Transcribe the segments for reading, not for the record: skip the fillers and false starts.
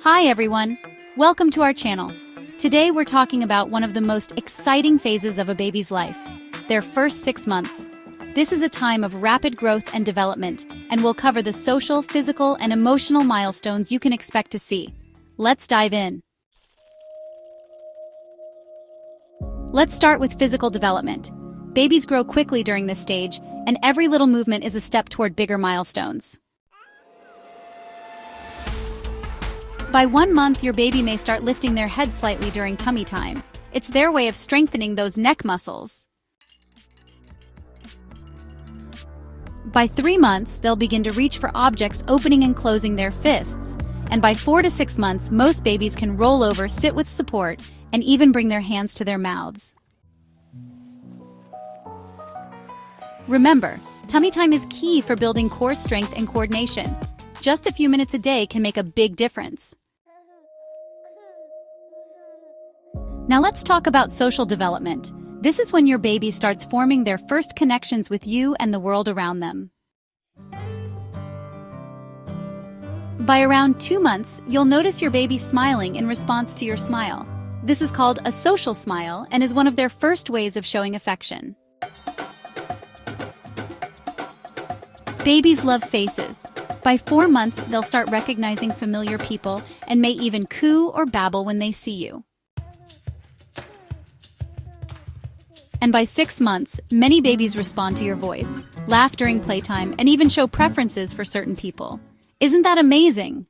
Hi everyone! Welcome to our channel. Today we're talking about one of the most exciting phases of a baby's life, their first 6 months. This is a time of rapid growth and development, and we'll cover the social, physical, and emotional milestones you can expect to see. Let's dive in. Let's start with physical development. Babies grow quickly during this stage, and every little movement is a step toward bigger milestones. By 1 month, your baby may start lifting their head slightly during tummy time. It's their way of strengthening those neck muscles. By 3 months, they'll begin to reach for objects, opening and closing their fists. And by 4 to 6 months, most babies can roll over, sit with support, and even bring their hands to their mouths. Remember, tummy time is key for building core strength and coordination. Just a few minutes a day can make a big difference. Now let's talk about social development. This is when your baby starts forming their first connections with you and the world around them. By around 2 months, you'll notice your baby smiling in response to your smile. This is called a social smile and is one of their first ways of showing affection. Babies love faces. By 4 months, they'll start recognizing familiar people and may even coo or babble when they see you. And by 6 months, many babies respond to your voice, laugh during playtime, and even show preferences for certain people. Isn't that amazing?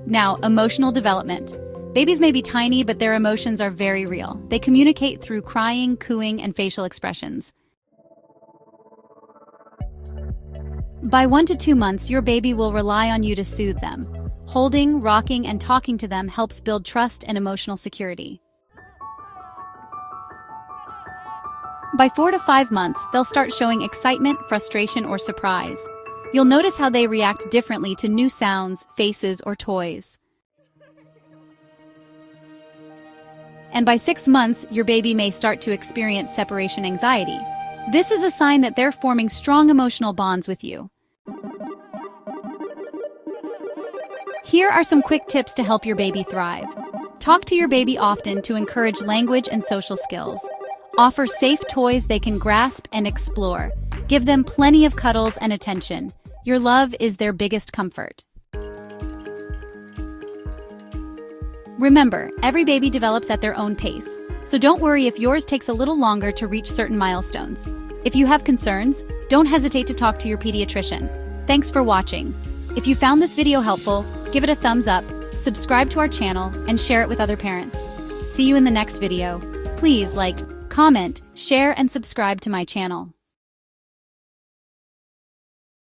Now, emotional development. Babies may be tiny, but their emotions are very real. They communicate through crying, cooing, and facial expressions. By 1 to 2 months, your baby will rely on you to soothe them. Holding, rocking, and talking to them helps build trust and emotional security. By 4 to 5 months, they'll start showing excitement, frustration, or surprise. You'll notice how they react differently to new sounds, faces, or toys. And by 6 months, your baby may start to experience separation anxiety. This is a sign that they're forming strong emotional bonds with you. Here are some quick tips to help your baby thrive. Talk to your baby often to encourage language and social skills. Offer safe toys they can grasp and explore. Give them plenty of cuddles and attention. Your love is their biggest comfort. Remember, every baby develops at their own pace, so don't worry if yours takes a little longer to reach certain milestones. If you have concerns, don't hesitate to talk to your pediatrician. Thanks for watching. If you found this video helpful, give it a thumbs up, subscribe to our channel, and share it with other parents. See you in the next video. Please like, comment, share, and subscribe to my channel.